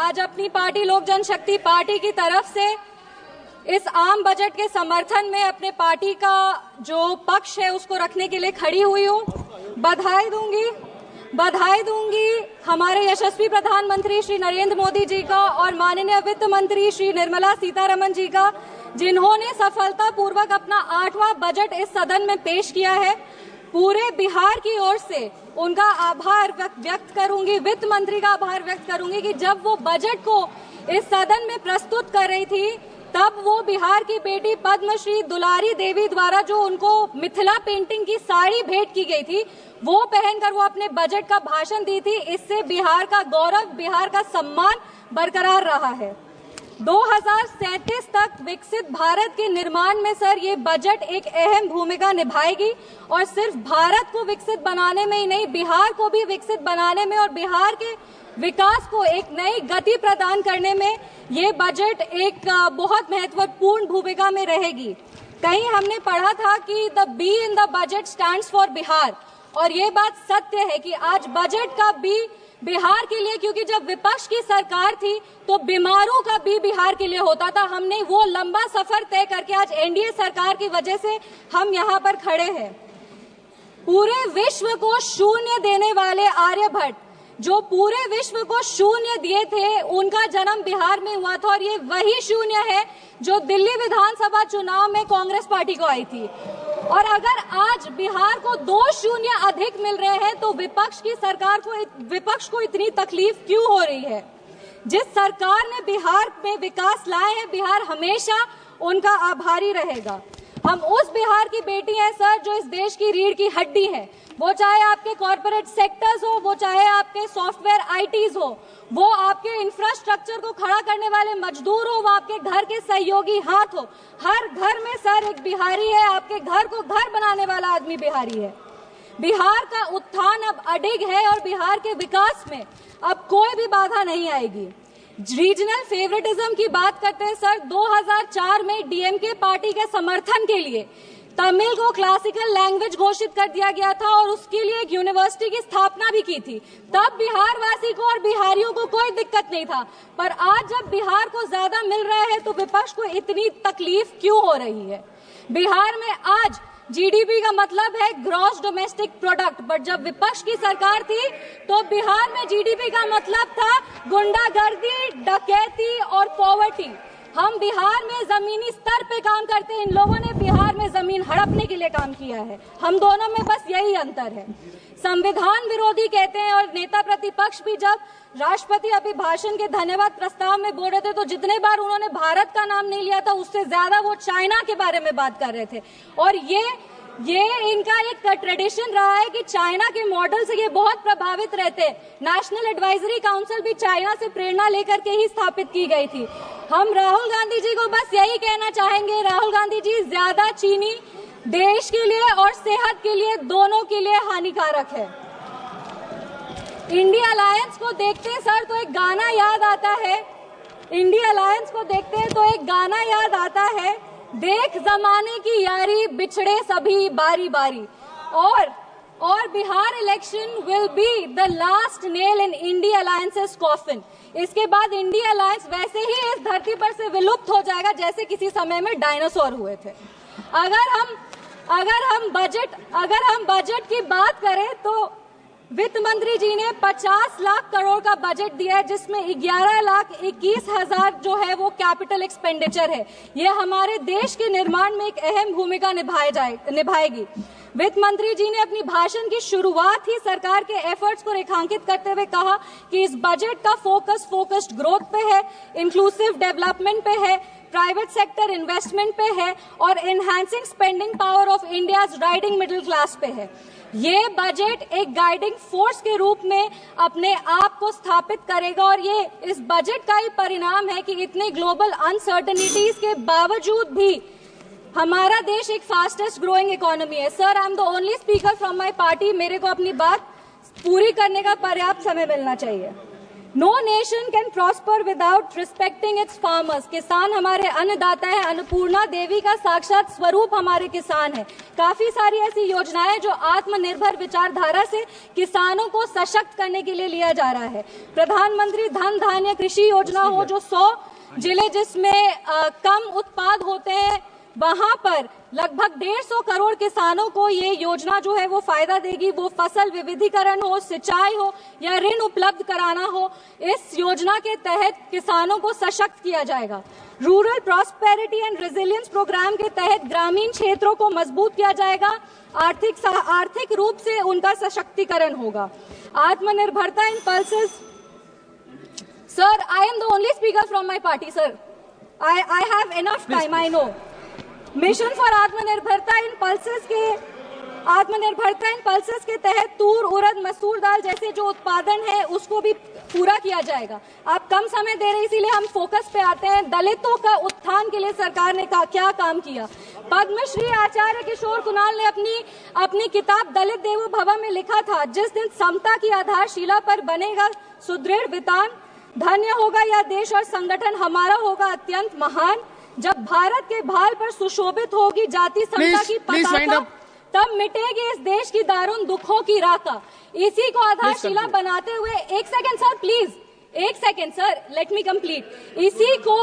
आज अपनी पार्टी लोक जनशक्ति पार्टी की तरफ से इस आम बजट के समर्थन में अपने पार्टी का जो पक्ष है उसको रखने के लिए खड़ी हुई हूँ। बधाई दूंगी हमारे यशस्वी प्रधानमंत्री श्री नरेंद्र मोदी जी का और माननीय वित्त मंत्री श्री निर्मला सीतारमण जी का, जिन्होंने सफलतापूर्वक अपना 8वां बजट इस सदन में पेश किया है। पूरे बिहार की ओर से उनका आभार व्यक्त करूंगी, वित्त मंत्री का आभार व्यक्त करूंगी कि जब वो बजट को इस सदन में प्रस्तुत कर रही थी तब वो बिहार की बेटी पद्मश्री दुलारी देवी द्वारा जो उनको मिथिला पेंटिंग की साड़ी भेंट की गई थी वो पहनकर वो अपने बजट का भाषण दी थी। इससे बिहार का गौरव, बिहार का सम्मान बरकरार रहा है। 2037 तक विकसित भारत के निर्माण में सर ये बजट एक अहम भूमिका निभाएगी और सिर्फ भारत को विकसित बनाने में ही नहीं, बिहार को भी विकसित बनाने में और बिहार के विकास को एक नई गति प्रदान करने में ये बजट एक बहुत महत्वपूर्ण भूमिका में रहेगी। कहीं हमने पढ़ा था कि the be in the budget stands for Bihar, और ये बात सत्य है कि आज बजट का बी बिहार के लिए, क्योंकि जब विपक्ष की सरकार थी तो बीमारों का बी बिहार के लिए होता था। हमने वो लंबा सफर तय करके आज एनडीए सरकार की वजह से हम यहाँ पर खड़े हैं। पूरे विश्व को शून्य देने वाले आर्यभट्ट, जो पूरे विश्व को शून्य दिए थे, उनका जन्म बिहार में हुआ था और ये वही शून्य है जो दिल्ली विधानसभा चुनाव में कांग्रेस पार्टी को आई थी। और अगर आज बिहार को 2 शून्य अधिक मिल रहे हैं तो विपक्ष को इतनी तकलीफ क्यों हो रही है? जिस सरकार ने बिहार में विकास लाए हैं, बिहार हमेशा उनका आभारी रहेगा। हम उस बिहार की बेटी हैं सर जो इस देश की रीढ़ की हड्डी है। वो चाहे आपके कॉर्पोरेट सेक्टर्स हो, वो चाहे आपके सॉफ्टवेयर आईटीज हो, वो आपके इंफ्रास्ट्रक्चर को खड़ा करने वाले मजदूर हो, वो आपके घर के सहयोगी हाथ हो। हर घर में सर एक बिहारी है, आपके घर को घर बनाने वाला आदमी बिहारी है। बिहार का उत्थान अब अडिग है और बिहार के विकास में अब कोई भी बाधा नहीं आएगी। रीजनल फेवरेटिज्म की बात करते हैं सर, 2004 में डीएमके पार्टी के समर्थन के लिए तमिल को क्लासिकल लैंग्वेज घोषित कर दिया गया था और उसके लिए एक यूनिवर्सिटी की स्थापना भी की थी। तब बिहार वासी को और बिहारियों को कोई दिक्कत नहीं था, पर आज जब बिहार को ज्यादा मिल रहा है तो विपक्ष को इतनी तकलीफ क्यों हो रही है? बिहार में आज जीडीपी का मतलब है ग्रॉस डोमेस्टिक प्रोडक्ट, बट जब विपक्ष की सरकार थी तो बिहार में जीडीपी का मतलब था गुंडागर्दी, डकैती और पॉवर्टी। हम बिहार में जमीनी स्तर पे काम करते हैं, इन लोगों ने बिहार में जमीन हड़पने के लिए काम किया है। हम दोनों में बस यही अंतर है। संविधान विरोधी कहते हैं और नेता प्रतिपक्ष भी जब राष्ट्रपति अभिभाषण के धन्यवाद प्रस्ताव में बोल रहे थे तो जितने बार उन्होंने भारत का नाम नहीं लिया था उससे ज्यादा वो चाइना के बारे में बात कर रहे थे। और ये इनका एक ट्रेडिशन रहा है कि चाइना के मॉडल से ये बहुत प्रभावित रहते। नेशनल एडवाइजरी काउंसिल भी चाइना से प्रेरणा लेकर के ही स्थापित की गई थी। हम राहुल गांधी जी को बस यही कहना चाहेंगे, राहुल गांधी जी, ज्यादा चीनी देश के लिए और सेहत के लिए, दोनों के लिए हानिकारक है। इंडिया अलायंस को देखते हैं सर तो एक गाना याद आता है, इंडिया अलायंस को देखते हैं तो एक गाना याद आता है, देख जमाने की यारी बिछड़े सभी बारी बारी। और Bihar election will be the last nail in India alliances coffin. इसके बाद इंडिया अलायंस वैसे ही इस धरती पर से विलुप्त हो जाएगा जैसे किसी समय में डायनासोर हुए थे। अगर हम बजट की बात करें तो वित्त मंत्री जी ने 50 लाख करोड़ का बजट दिया है, जिसमें 11,21,000 जो है वो कैपिटल एक्सपेंडिचर है। ये हमारे देश के निर्माण में एक अहम भूमिका निभाएगी। वित्त मंत्री जी ने अपनी भाषण की शुरुआत ही सरकार के एफर्ट्स को रेखांकित करते हुए कहा कि इस बजट का फोकस्ड ग्रोथ पे है, इंक्लूसिव डेवलपमेंट पे है, प्राइवेट सेक्टर इन्वेस्टमेंट पे है और enhancing spending power of India's riding middle class पे है। ये बजट एक गाइडिंग फोर्स के रूप में अपने आप को स्थापित करेगा और ये इस बजट का ही परिणाम है कि इतनी ग्लोबल अनसर्टेनिटीज के बावजूद भी हमारा देश एक फास्टेस्ट ग्रोइंग इकोनॉमी है। Sir, I am the only speaker from my party, मेरे को अपनी बात पूरी करने का पर्याप्त समय मिलना चाहिए। No nation can prosper without respecting its farmers. किसान हमारे अन्नदाता है, अन्नपूर्णा देवी का साक्षात स्वरूप हमारे किसान है। काफी सारी ऐसी योजनाएं जो आत्मनिर्भर विचारधारा से किसानों को सशक्त करने के लिए लिया जा रहा है। प्रधानमंत्री धन धान्य कृषि योजना हो, जो 100 जिले जिसमें कम उत्पाद होते हैं, वहां पर लगभग 150 करोड़ किसानों को ये योजना जो है वो फायदा देगी। वो फसल विविधीकरण हो, सिंचाई हो या ऋण उपलब्ध कराना हो, इस योजना के तहत किसानों को सशक्त किया जाएगा। Rural prosperity and resilience programme के तहत ग्रामीण क्षेत्रों को मजबूत किया जाएगा। आर्थिक रूप से उनका सशक्तिकरण होगा। आत्मनिर्भरता इन pulses. Sir, I am the only speaker from my party, sir. I have enough time, I know. Mission for आत्मनिर्भरता इन पल्सेस के तहत तूर, उड़द, मसूर दाल जैसे जो उत्पादन है उसको भी पूरा किया जाएगा। आप कम समय दे रहे हैं इसीलिए हम फोकस पे आते हैं। दलितों का उत्थान के लिए सरकार ने क्या काम किया। पद्मश्री आचार्य किशोर कुणाल ने अपनी किताब दलित देवो भव में लिखा था, जिस दिन समता की आधारशिला पर बनेगा सुदृढ़ वितान, धन्य होगा यह देश और संगठन हमारा होगा अत्यंत महान। जब भारत के भाल पर सुशोभित होगी जाति समता की पताका, तब मिटेगी इस देश की दारुण दुखों की राका। इसी को आधारशिला बनाते हुए, एक सेकंड सर प्लीज, एक second sir, let me complete. इसी को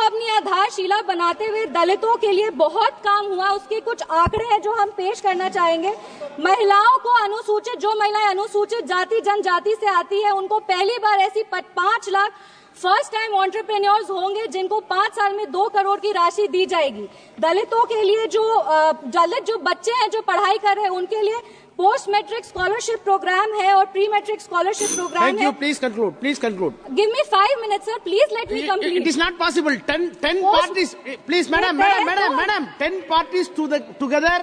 अपनी आधारशिला बनाते हुए दलितों के लिए बहुत काम हुआ। उसके कुछ आंकड़े हैं जो हम पेश करना चाहेंगे। महिलाओं को अनुसूचित, जो महिलाएं अनुसूचित जाति जनजाति से आती है, उनको पहली बार ऐसी 5 लाख फर्स्ट टाइम एंटरप्रेन्योर्स होंगे जिनको 5 साल में 2 करोड़ की राशि दी जाएगी। दलितों के लिए दलित जो बच्चे हैं जो पढ़ाई कर रहे हैं उनके लिए पोस्ट मैट्रिक स्कॉलरशिप प्रोग्राम है और प्री मैट्रिक स्कॉलरशिप प्रोग्राम है। Thank you. Please conclude. Please conclude. Give me 5 minutes, sir. Please let me complete. It is not possible. 10 parties. Please, madam. 10 parties together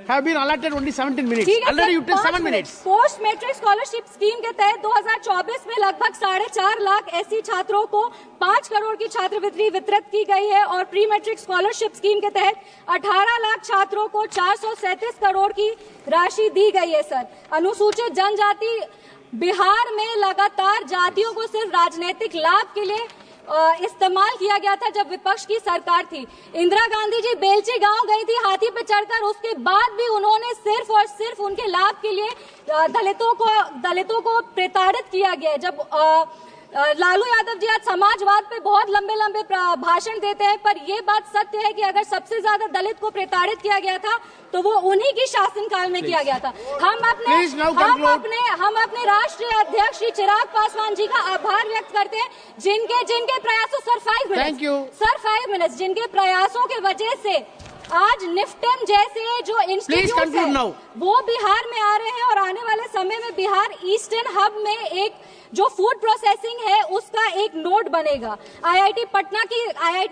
have been allotted only 17 minutes. Already you took 7 minutes. Post matric scholarship scheme के तहत 2024 में लगभग 4.5 लाख ऐसी छात्रों को 5 करोड़ की छात्रवृत्ति वितरित की गई है और प्री मैट्रिक स्कॉलरशिप स्कीम के तहत 18 लाख छात्रों को 437 करोड़ की राशि दी गई है। सर, अनुसूचित जनजाति बिहार में लगातार जातियों को सिर्फ राजनीतिक लाभ के लिए इस्तेमाल किया गया था जब विपक्ष की सरकार थी। इंदिरा गांधी जी बेलची गांव गई थी हाथी पे चढ़कर, उसके बाद भी उन्होंने सिर्फ और सिर्फ उनके लाभ के लिए दलितों को प्रताड़ित किया गया। जब लालू यादव जी आज समाजवाद पे बहुत लंबे भाषण देते हैं, पर ये बात सत्य है कि अगर सबसे ज्यादा दलित को प्रताड़ित किया गया था तो वो उन्हीं की शासनकाल में किया गया था। हम अपने राष्ट्रीय अध्यक्ष श्री चिराग पासवान जी का आभार व्यक्त करते हैं जिनके प्रयासों सर 5 मिनट्स जिनके प्रयासों के वजह से आज निफ्टन जैसे जो इंस्टीट्यूट है वो बिहार में आ रहे हैं और आने वाले समय में बिहार ईस्टर्न हब में एक जो फूड प्रोसेसिंग है उसका एक नोड बनेगा। आईआईटी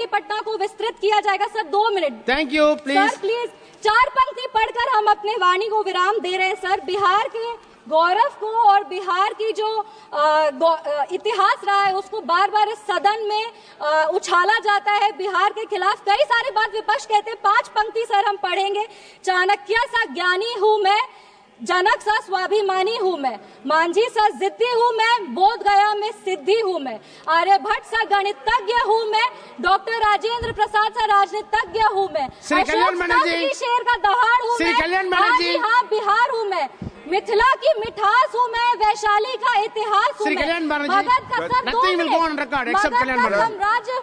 पटना को विस्तृत किया जाएगा। Sir 2 minute. Thank you. Please sir please 4 पंक्ति पढ़कर हम अपने वाणी को विराम दे रहे हैं। सर, बिहार के गौरव को और बिहार की जो इतिहास रहा है उसको बार बार इस सदन में उछाला जाता है। बिहार के खिलाफ कई सारी बात विपक्ष कहते हैं। 5 पंक्ति सर हम पढ़ेंगे। चाणक्य सा ज्ञानी हूँ मैं, जनक सा स्वाभिमानी हूँ मैं, मांझी सा जिद्दी हूँ मैं, बोध गया में सिद्धि हूँ मैं, आर्यभट्ट सा गणितज्ञ हूँ मैं, डॉक्टर राजेंद्र प्रसाद सा राजनीतिज्ञ हूँ मैं, शेर का दहाड़ हूँ मैं, हाँ बिहार हूँ मैं, मिथिला की मिठास हूँ मैं, वैशाली का इतिहास हूँ मैं, भगत का सर 2 मिनट,